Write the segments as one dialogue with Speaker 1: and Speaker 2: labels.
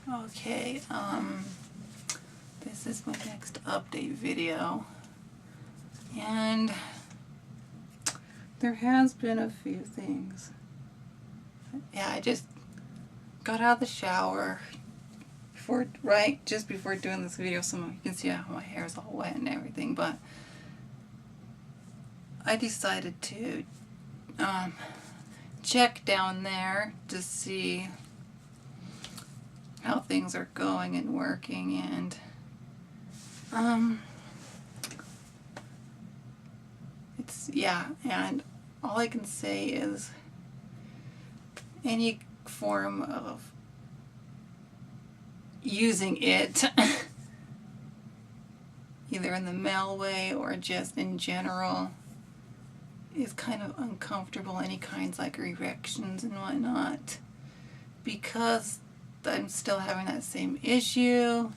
Speaker 1: Okay, this is my next update video, and there has been a few things. Yeah, I just got out of the shower just before doing this video, so you can see how my hair is all wet and everything, but I decided to check down there to see how things are going and working, and and all I can say is any form of using it either in the male way or just in general is kind of uncomfortable. Any kinds like erections and whatnot, because I'm still having that same issue.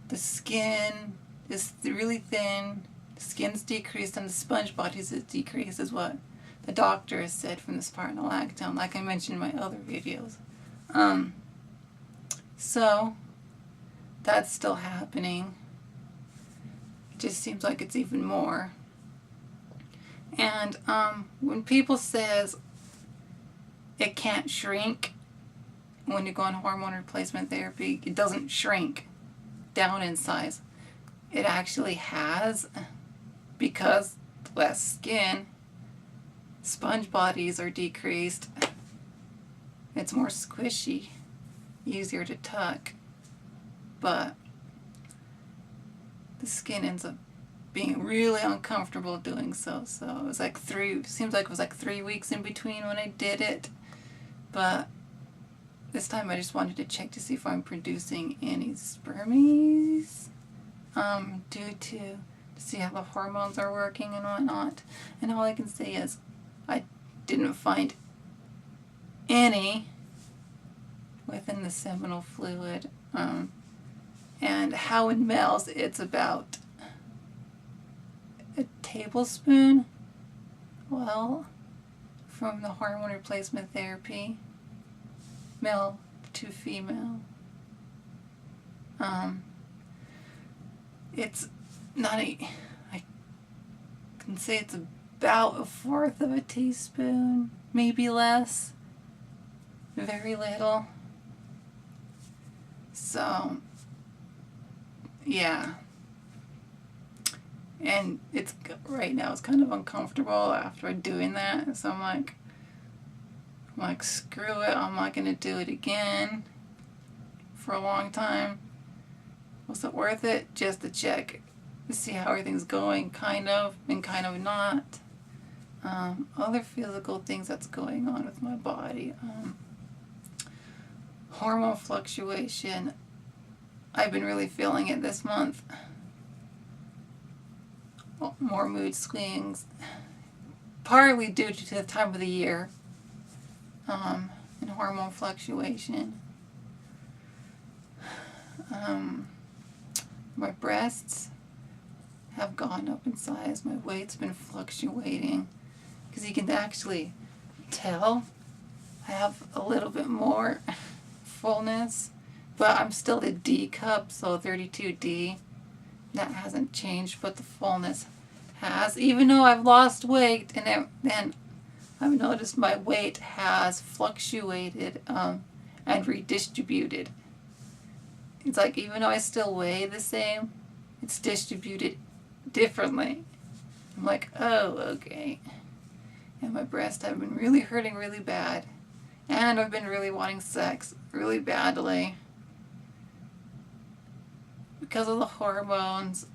Speaker 1: The skin is really thin, the skin's decreased, and the sponge bodies is decreased, is what the doctor has said from the spironolactone, like I mentioned in my other videos. So that's still happening. It just seems like it's even more. And when people says it can't shrink when you go on hormone replacement therapy, it doesn't shrink down in size. It actually has, because less skin, sponge bodies are decreased. It's more squishy, easier to tuck, but the skin ends up being really uncomfortable doing so. So it was like seems like it was like 3 weeks in between when I did it, but this time I just wanted to check to see if I'm producing any spermies, due to see how the hormones are working and whatnot. And all I can say is I didn't find any within the seminal fluid. And how in males it's about a tablespoon, well, from the hormone replacement therapy, male to female. It's not I can say it's about 1/4 of a teaspoon, maybe less, very little. So, yeah. And it's right now it's kind of uncomfortable after doing that, so I'm like, screw it, I'm not going to do it again for a long time. Was it worth it just to check to see how everything's going, kind of, and kind of not? Other physical things that's going on with my body. Hormone fluctuation. I've been really feeling it this month. More mood swings, partly due to the time of the year, and hormone fluctuation. My breasts have gone up in size. My weight's been fluctuating, because you can actually tell I have a little bit more fullness, but I'm still the D cup, so 32D. That hasn't changed, but the fullness has. Even though I've lost weight, and I've noticed my weight has fluctuated and redistributed. It's like even though I still weigh the same, it's distributed differently. I'm like, oh, okay. And my breasts have been really hurting really bad. And I've been really wanting sex really badly because of the hormones.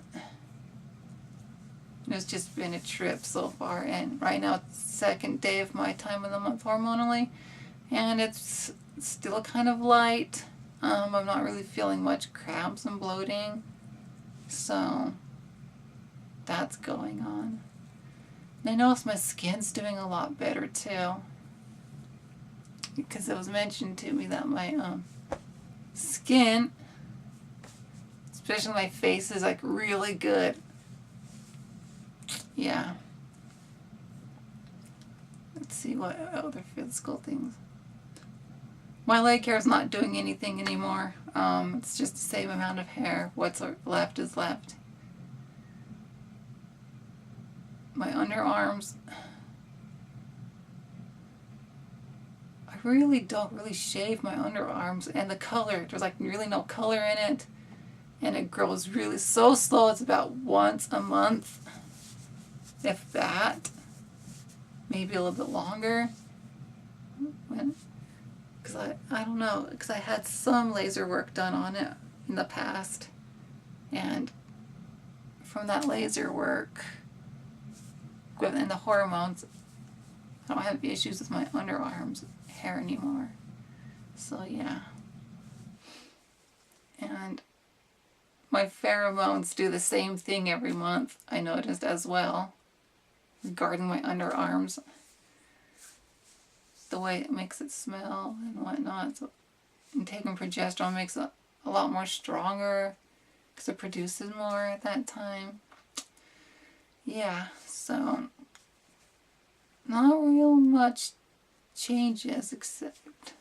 Speaker 1: It's just been a trip so far, and right now it's the 2nd day of my time of the month hormonally, and it's still kind of light. I'm not really feeling much cramps and bloating, so that's going on. And I noticed my skin's doing a lot better too, because it was mentioned to me that my skin, especially my face, is like really good. Yeah. Let's see what other physical things. My leg hair is not doing anything anymore. It's just the same amount of hair. What's left is left. My underarms, I really don't really shave my underarms, and the color, there's like really no color in it, and it grows really so slow. It's about once a month, if that, maybe a little bit longer. Because I don't know, because I had some laser work done on it in the past, and from that laser work and the hormones, I don't have issues with my underarms hair anymore. So yeah. And my pheromones do the same thing every month, I noticed as well, regarding my underarms. The way it makes it smell and whatnot. So, and taking progesterone makes it a lot more stronger because it produces more at that time. Yeah, so not real much changes except,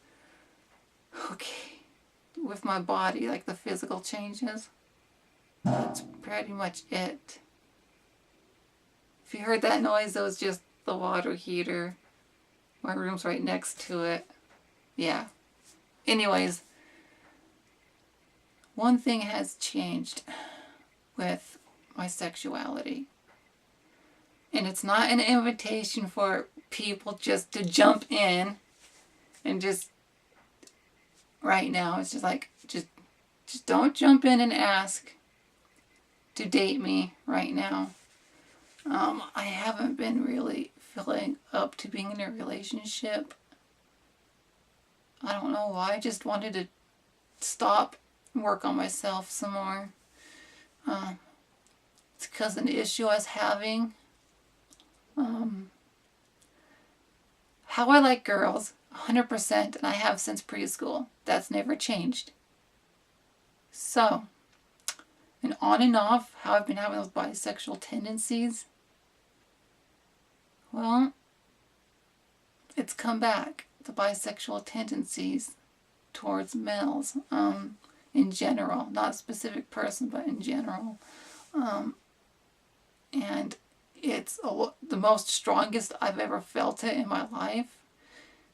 Speaker 1: okay, with my body, like the physical changes. That's pretty much it. If you heard that noise, it was just the water heater. My room's right next to it. Yeah. Anyways, one thing has changed with my sexuality. And it's not an invitation for people just to jump in and just right now. It's just like, just don't jump in and ask to date me right now. I haven't been really feeling up to being in a relationship. I don't know why. I just wanted to stop and work on myself some more. It's because of an issue I was having. How I like girls, 100%, and I have since preschool. That's never changed. So, and on and off, how I've been having those bisexual tendencies, well, it's come back. The bisexual tendencies towards males, in general, not a specific person, but in general. And it's the most strongest I've ever felt it in my life.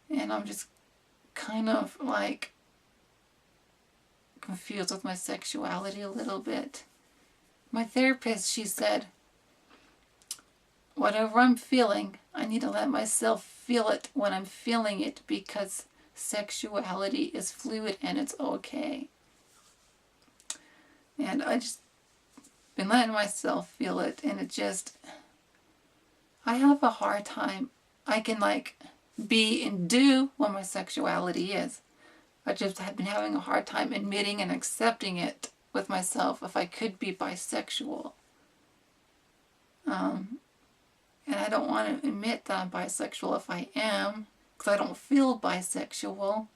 Speaker 1: And I'm just kind of like confused with my sexuality a little bit. My therapist, she said, whatever I'm feeling, I need to let myself feel it when I'm feeling it, because sexuality is fluid and it's okay. And I just been letting myself feel it, and it just, I have a hard time. I can like be and do what my sexuality is. I just have been having a hard time admitting and accepting it with myself if I could be bisexual. And I don't want to admit that I'm bisexual if I am, because I don't feel bisexual.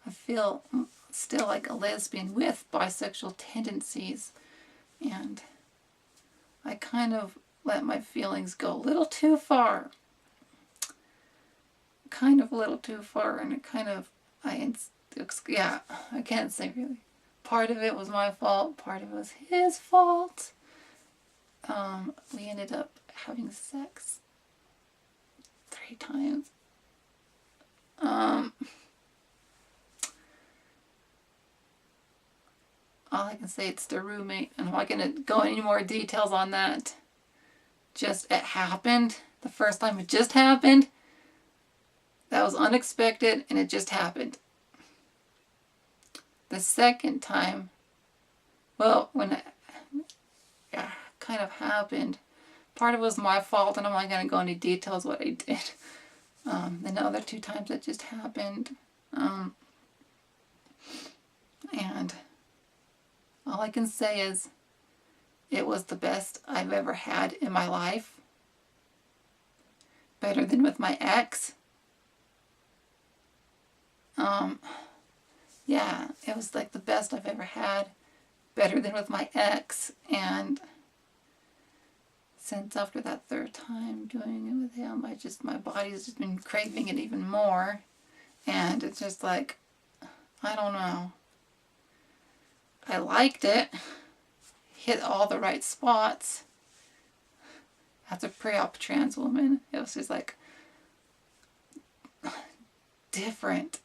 Speaker 1: I feel still like a lesbian with bisexual tendencies. And I kind of let my feelings go a little too far. Kind of a little too far, and it kind of, I can't say really. Part of it was my fault, part of it was his fault. We ended up having sex 3 times. All I can say, it's the roommate, and I'm not going to go any more details on that. Just, it happened. The first time it just happened. That was unexpected, and it just happened. The second time, well, when it kind of happened, part of it was my fault, and I'm not going to go into details what I did. The other 2 times it just happened. And all I can say is it was the best I've ever had in my life. Better than with my ex. Yeah, it was like the best I've ever had. Better than with my ex. And since after that 3rd time doing it with him, my body's just been craving it even more. And it's just like, I don't know. I liked it. Hit all the right spots. As a pre-op trans woman, it was just like different.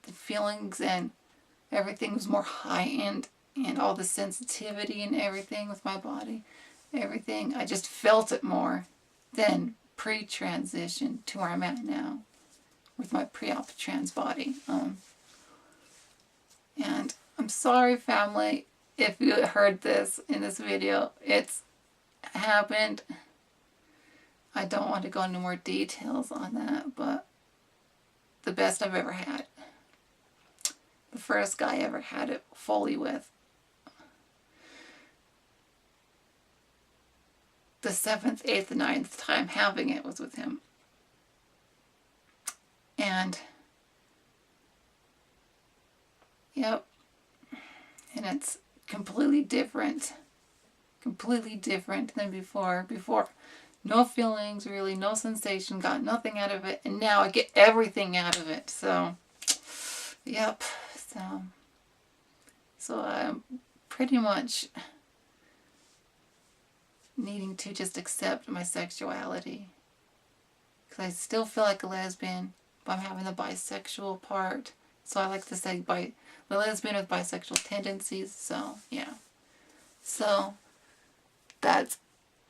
Speaker 1: The feelings and everything was more heightened, and all the sensitivity and everything with my body, everything. I just felt it more than pre-transition to where I'm at now with my pre-op trans body. And I'm sorry, family, if you heard this in this video. It's happened. I don't want to go into more details on that, but the best I've ever had. The first guy I ever had it fully with. The 7th, 8th, and 9th time having it was with him. And, yep. And it's completely different than before. Before, no feelings really, no sensation, got nothing out of it, and now I get everything out of it. So, yep. So I'm pretty much needing to just accept my sexuality, because I still feel like a lesbian, but I'm having the bisexual part. So I like to say the lesbian with bisexual tendencies. So yeah. So that's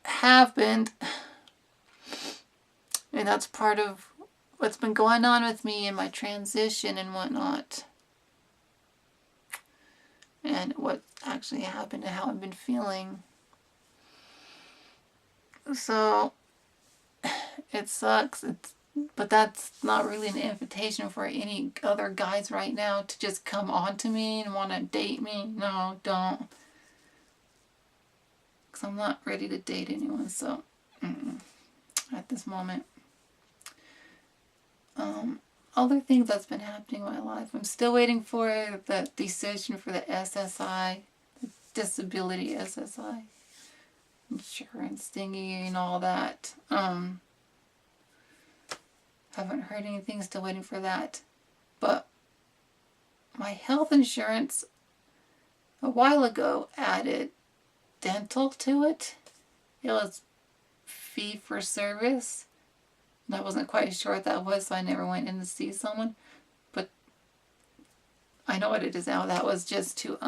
Speaker 1: happened, and that's part of what's been going on with me in my transition and whatnot, and what actually happened and how I've been feeling. So it sucks, but that's not really an invitation for any other guys right now to just come on to me and want to date me. No, don't. Because I'm not ready to date anyone, so at this moment. Other things that's been happening in my life. I'm still waiting for the decision for the SSI, the disability SSI, insurance thingy and all that. Haven't heard anything, still waiting for that. But my health insurance a while ago added dental to it. It was fee for service. And I wasn't quite sure what that was, so I never went in to see someone. But I know what it is now. That was just to,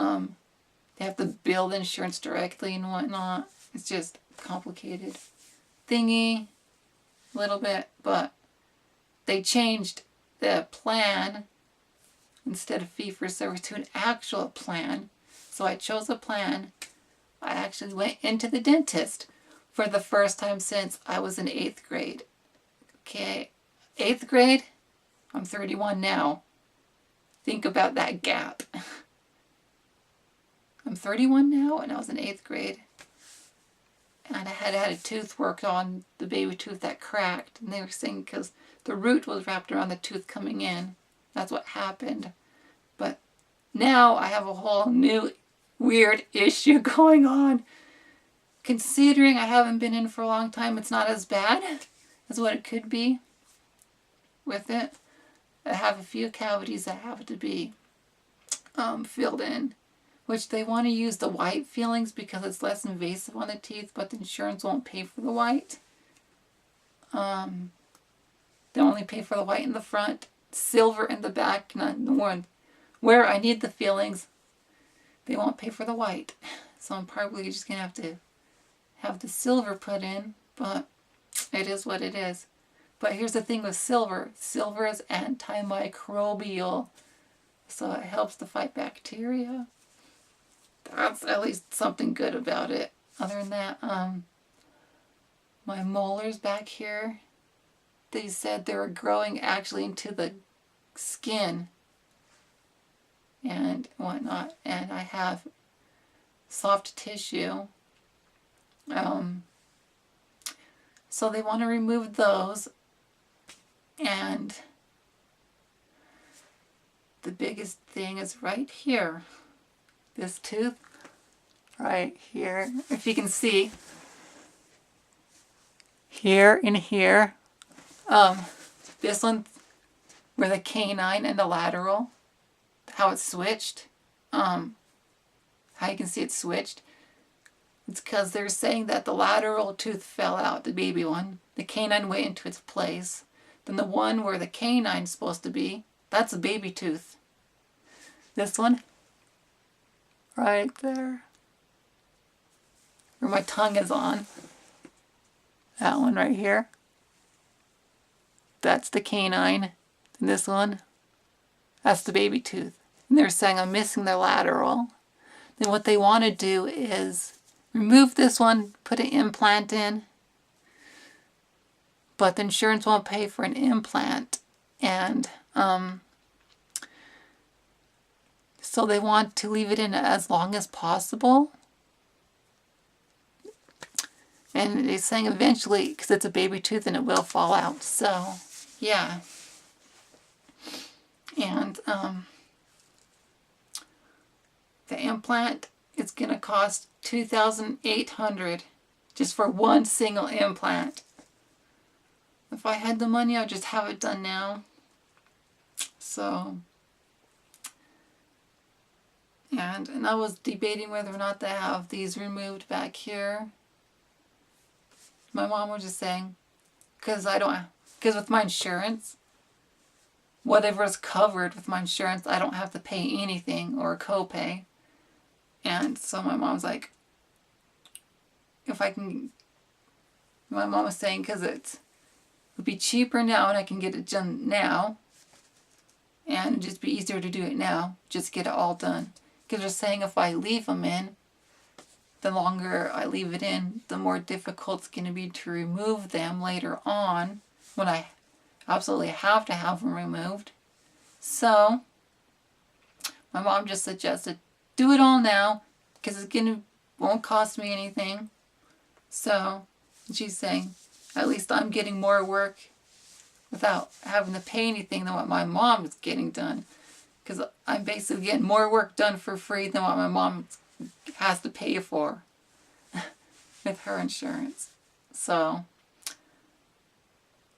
Speaker 1: they have to bill the insurance directly and whatnot. It's just complicated thingy, a little bit. But they changed the plan, instead of fee for service, to an actual plan. So I chose a plan. I actually went into the dentist for the first time since I was in 8th grade. Okay, 8th grade, I'm 31 now. Think about that gap. I'm 31 now, and I was in 8th grade. And I had a tooth worked on, the baby tooth that cracked. And they were saying because the root was wrapped around the tooth coming in. That's what happened. But now I have a whole new weird issue going on. Considering I haven't been in for a long time, it's not as bad as what it could be with it. I have a few cavities that have to be filled in, which they want to use the white fillings because it's less invasive on the teeth, but the insurance won't pay for the white. They only pay for the white in the front, silver in the back, and the one where I need the fillings, they won't pay for the white. So I'm probably just going to have the silver put in, but it is what it is. But here's the thing with silver. Silver is antimicrobial, so it helps to fight bacteria. That's at least something good about it. Other than that, my molars back here, they said they were growing actually into the skin and whatnot. And I have soft tissue. So they want to remove those. And the biggest thing is right here. This tooth right here. If you can see. Here and here. This one where the canine and the lateral. how it's switched, how you can see it switched. It's because they're saying that the lateral tooth fell out, the baby one. The canine went into its place. Then the one where the canine's supposed to be, that's a baby tooth. This one, right there, where my tongue is on. That one right here, that's the canine. And this one, that's the baby tooth. And they're saying I'm missing the lateral. Then what they want to do is remove this one, put an implant in, but the insurance won't pay for an implant. And so they want to leave it in as long as possible. And they're saying eventually, because it's a baby tooth and it will fall out. So, yeah. And the implant is going to cost $2,800 just for one single implant. If I had the money, I'd just have it done now. So, and I was debating whether or not to have these removed back here. My mom was just saying, because with my insurance, whatever is covered with my insurance, I don't have to pay anything or a copay. And so my mom's like, if I can, my mom was saying, because it would be cheaper now and I can get it done now. And it'd just be easier to do it now, just get it all done. Because they're saying if I leave them in, the longer I leave it in, the more difficult it's going to be to remove them later on when I absolutely have to have them removed. So, my mom just suggested, do it all now because won't cost me anything. So, she's saying, at least I'm getting more work without having to pay anything than what my mom is getting done. Because I'm basically getting more work done for free than what my mom has to pay for with her insurance. So,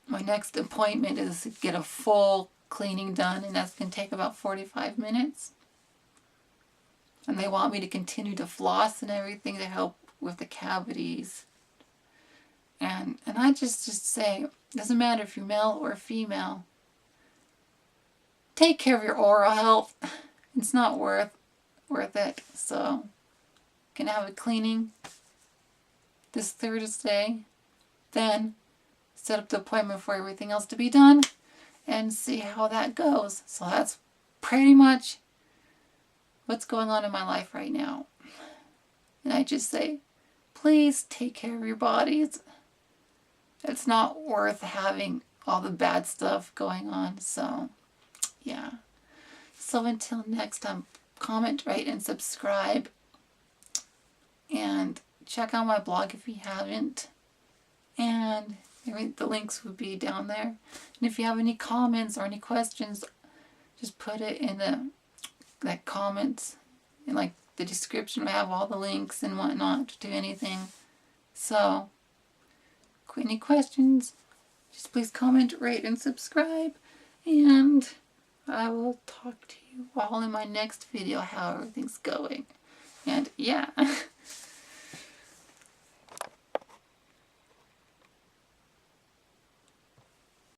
Speaker 1: my next appointment is to get a full cleaning done, and that's going to take about 45 minutes. And they want me to continue to floss and everything to help with the cavities. And I just say, doesn't matter if you're male or female, take care of your oral health. It's not worth it. So, can I have a cleaning this Thursday, then set up the appointment for everything else to be done and see how that goes. So that's pretty much what's going on in my life right now. And I just say, please take care of your bodies. It's not worth having all the bad stuff going on. So, yeah. So until next time, comment, rate, and subscribe. And check out my blog if you haven't. And the links would be down there. And if you have any comments or any questions, just put it in the comments. In the description, I have all the links and whatnot to do anything. So, any questions, just please comment, rate, and subscribe. And I will talk to you all in my next video how everything's going. And yeah.